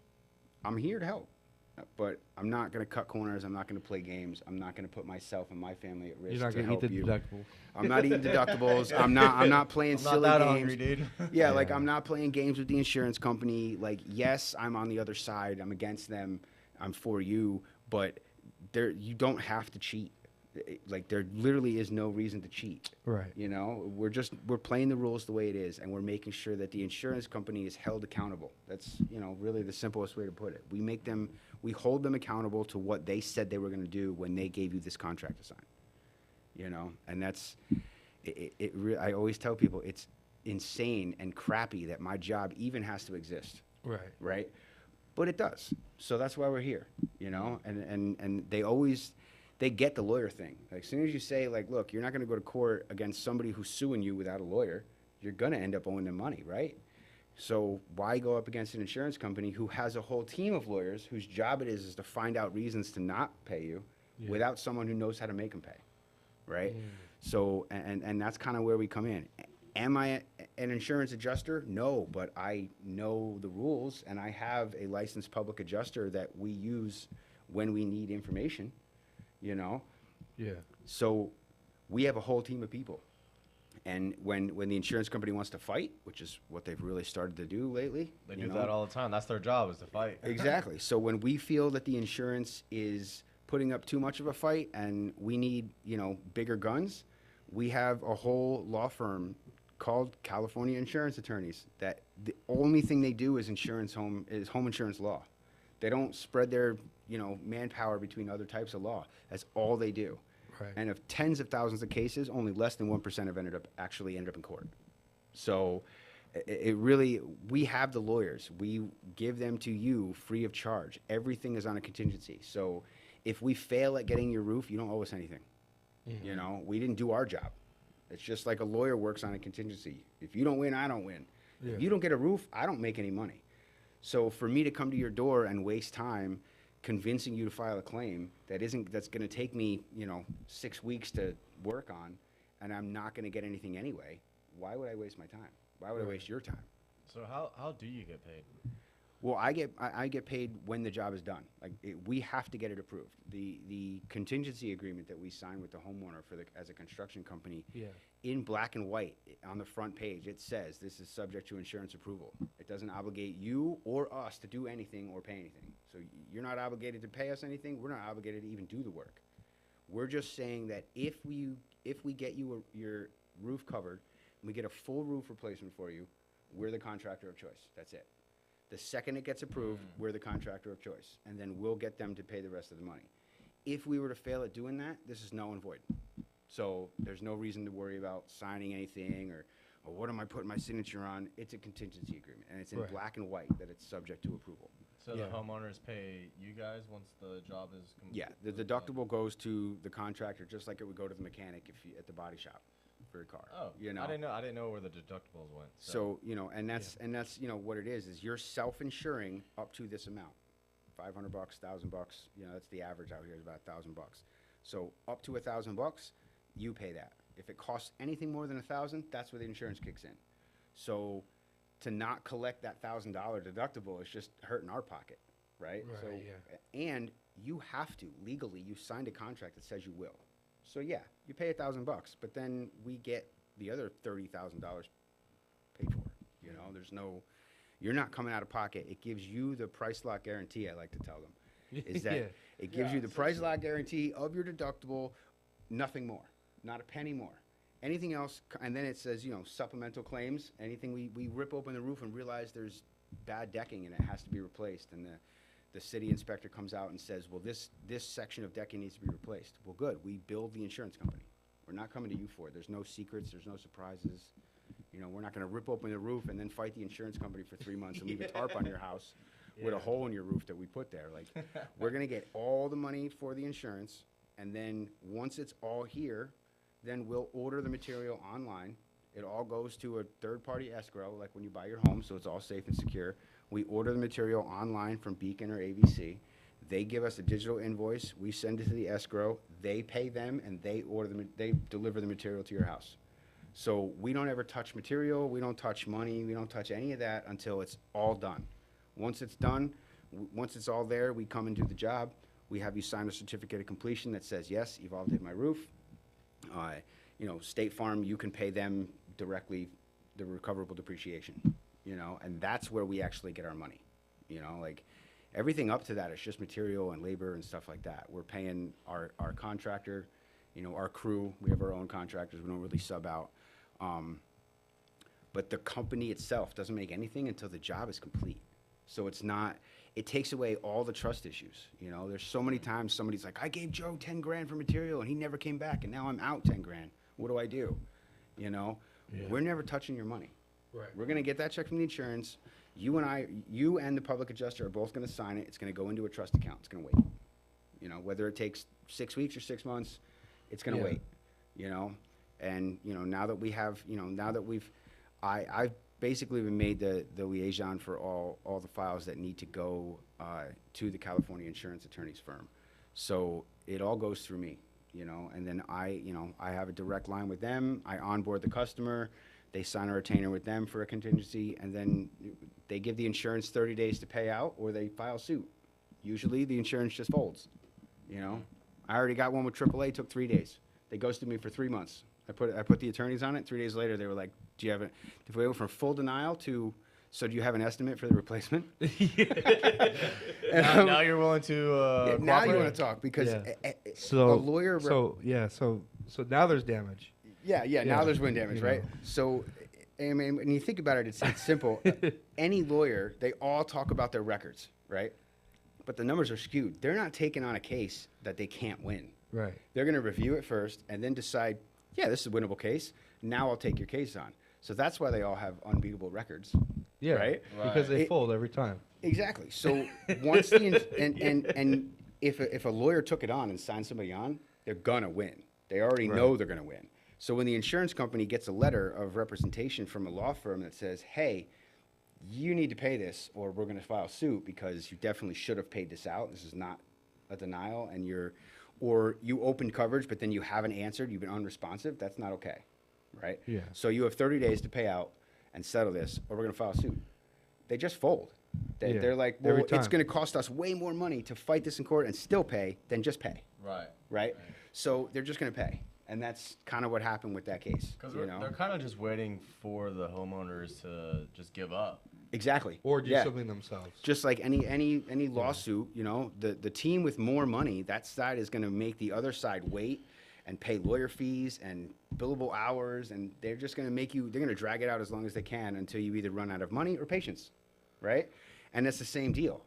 I'm here to help. But I'm not going to cut corners. I'm not going to play games. I'm not going to put myself and my family at risk. You're not going to to eat the deductibles. I'm not eating deductibles. I'm not playing silly not that games. hungry, dude. Yeah, like I'm not playing games with the insurance company. Like, yes, I'm on the other side. I'm against them. I'm for you. But you don't have to cheat. Like, there literally is no reason to cheat. Right. We're playing the rules the way it is, and we're making sure that the insurance company is held accountable. That's, really the simplest way to put it. We hold them accountable to what they said they were going to do when they gave you this contract to sign. And that's, I always tell people it's insane and crappy that my job even has to exist. Right. Right? But it does. So that's why we're here, and they get the lawyer thing. Like, as soon as you say, like, look, you're not going to go to court against somebody who's suing you without a lawyer, you're going to end up owing them money, right? So why go up against an insurance company who has a whole team of lawyers whose job it is to find out reasons to not pay you without someone who knows how to make them pay, right? So, and that's kind of where we come in. Am I an insurance adjuster? No, but I know the rules, and I have a licensed public adjuster that we use when we need information. Yeah. So we have a whole team of people. And when the insurance company wants to fight, which is what they've really started to do lately. They do that all the time. That's their job, is to fight. Exactly. So when we feel that the insurance is putting up too much of a fight and we need, bigger guns, we have a whole law firm called California Insurance Attorneys that the only thing they do is home insurance law. They don't spread their, manpower between other types of law. That's all they do. Right. And of tens of thousands of cases, only less than 1% have ended up in court. So it really, we have the lawyers. We give them to you free of charge. Everything is on a contingency. So if we fail at getting your roof, you don't owe us anything. We didn't do our job. It's just like a lawyer works on a contingency. If you don't win, I don't win. Yeah. If you don't get a roof, I don't make any money. So for me to come to your door and waste time convincing you to file a claim that's going to take me, 6 weeks to work on, and I'm not going to get anything anyway, why would I waste my time? Why would I waste your time? So how do you get paid? Well, I get paid when the job is done. We have to get it approved. The contingency agreement that we sign with the homeowner as a construction company, in black and white on the front page, it says this is subject to insurance approval. It doesn't obligate you or us to do anything or pay anything. So you're not obligated to pay us anything. We're not obligated to even do the work. We're just saying that if we get you your roof covered and we get a full roof replacement for you, we're the contractor of choice. That's it. The second it gets approved, we're the contractor of choice, and then we'll get them to pay the rest of the money. If we were to fail at doing that, this is null and void. So there's no reason to worry about signing anything or what am I putting my signature on? It's a contingency agreement, and it's in black and white that it's subject to approval. So the homeowners pay you guys once the job is complete? Yeah, the deductible goes to the contractor just like it would go to the mechanic at the body shop for your car. Oh, I didn't know where the deductibles went. So and that's what it is you're self-insuring up to this amount, $500, $1,000. That's the average out here is about $1,000. So up to $1,000, you pay that. If it costs anything more than $1,000, that's where the insurance kicks in. So to not collect that $1,000 deductible is just hurting our pocket, right? And you have to legally. You signed a contract that says you will. So yeah, you pay $1,000, but then we get the other $30,000 paid for. You're not coming out of pocket. It gives you the price lock guarantee. I like to tell them, is that it gives you the price lock guarantee of your deductible, nothing more, not a penny more. Anything else, and then it says supplemental claims. Anything we rip open the roof and realize there's bad decking and it has to be replaced, and the city inspector comes out and says, well, this section of decking needs to be replaced. Well, good. We build the insurance company. We're not coming to you for it. There's no secrets. There's no surprises. We're not going to rip open the roof and then fight the insurance company for 3 months and leave a tarp on your house with a hole in your roof that we put there. We're going to get all the money for the insurance, and then once it's all here, then we'll order the material online. It all goes to a third-party escrow, like when you buy your home, so it's all safe and secure. We order the material online from Beacon or AVC. They give us a digital invoice. We send it to the escrow. They pay them, and they deliver the material to your house. So we don't ever touch material. We don't touch money. We don't touch any of that until it's all done. Once it's done, once it's all there, we come and do the job. We have you sign a certificate of completion that says, yes, Evolve did my roof. State Farm, you can pay them directly the recoverable depreciation, and that's where we actually get our money. Everything up to that is just material and labor and stuff like that. We're paying our contractor, our crew. We have our own contractors. We don't really sub out. But the company itself doesn't make anything until the job is complete. So it takes away all the trust issues. There's so many times somebody's like, I gave Joe 10 grand for material and he never came back, and now I'm out 10 grand. What do I do? We're never touching your money. Right. We're going to get that check from the insurance. You and the public adjuster are both going to sign it. It's going to go into a trust account. It's going to wait. Whether it takes 6 weeks or 6 months, it's going to wait. And now that we have, I've basically been made the liaison for all the files that need to go to the California insurance attorney's firm. So it all goes through me, and then I have a direct line with them. I onboard the customer. They sign a retainer with them for a contingency, and then they give the insurance 30 days to pay out, or they file suit. Usually the insurance just folds, I already got one with AAA, took 3 days. They ghosted me for 3 months. I put the attorneys on it. 3 days later, they were like, do you have if we went from full denial to, so do you have an estimate for the replacement? Now you're willing to now you want to talk, because a lawyer... So now there's damage. Yeah, now there's wind damage, right? So, I mean, when you think about it, it's simple. Any lawyer, they all talk about their records, right? but the numbers are skewed. They're not taking on a case that they can't win. Right. They're going to review it first and then decide, yeah, this is a winnable case. Now I'll take your case on. So that's why they all have unbeatable records. Yeah. Right? Because they fold every time. Exactly. So once the and if a lawyer took it on and signed somebody on, they're gonna win. They already know they're gonna win. So when the insurance company gets a letter of representation from a law firm that says, "Hey, you need to pay this, or we're gonna file suit because you definitely should have paid this out. This is not a denial, and or you opened coverage, but then you haven't answered. You've been unresponsive. That's not okay, right? Yeah. So you have 30 days to pay out and settle this, or we're gonna file suit." They just fold. They're like, well, it's going to cost us way more money to fight this in court and still pay than just pay. Right? So they're just going to pay. And that's kind of what happened with that case. Because they're kind of just waiting for the homeowners to just give up. Exactly. Or do something themselves. Just like any lawsuit, you know, the team with more money, that side is going to make the other side wait and pay lawyer fees and billable hours. And they're just going to they're going to drag it out as long as they can until you either run out of money or patience. Right? And it's the same deal.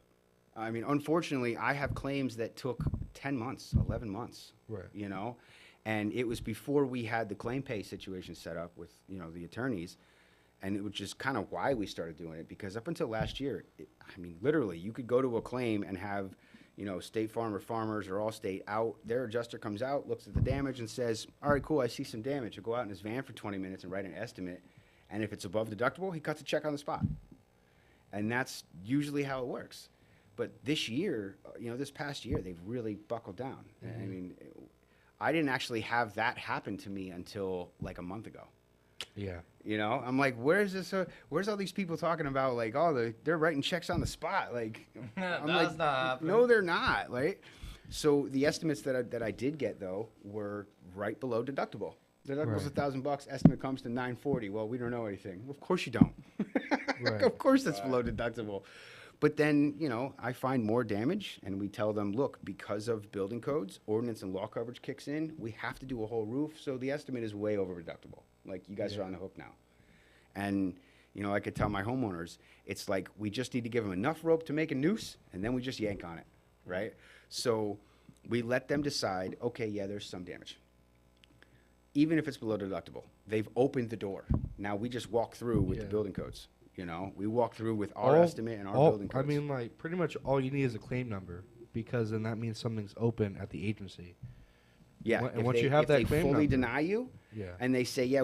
I mean, unfortunately, I have claims that took 10 months, 11 months, you know, and it was before we had the claim pay situation set up with, you know, the attorneys, and it was just kind of why we started doing it, because up until last year, I mean, literally, you could go to a claim and have, you know, State Farm or Farmers or Allstate out, their adjuster comes out, looks at the damage and says, all right, cool, I see some damage. He'll go out in his van for 20 minutes and write an estimate, and if it's above deductible, he cuts a check on the spot. And that's usually how it works. But this year, you know, this past year, they've really buckled down. I mean, I didn't actually have that happen to me until like a month ago. Yeah. You know, I'm like, where's all these people talking about, like, oh, they're writing checks on the spot? Like, I'm like, not happening. No, they're not, right? So the estimates that I did get, though, were right below deductible. Deductible's $1,000. Estimate comes to $940. Well, we don't know anything. Of course you don't. Of course that's below deductible. But then, you know, I find more damage, and we tell them, look, because of building codes, ordinance and law coverage kicks in, we have to do a whole roof, so the estimate is way over deductible. Like, you guys are on the hook now. And, you know, I could tell my homeowners, it's like we just need to give them enough rope to make a noose, and then we just yank on it, right? So we let them decide, okay, yeah, there's some damage. Even if it's below deductible, they've opened the door. Now we just walk through with the building codes. You know, we walk through with our estimate and our building codes. I mean, like, pretty much all you need is a claim number, because then that means something's open at the agency. Yeah, And once you have that claim number, if they fully number, deny you, and they say, yeah, we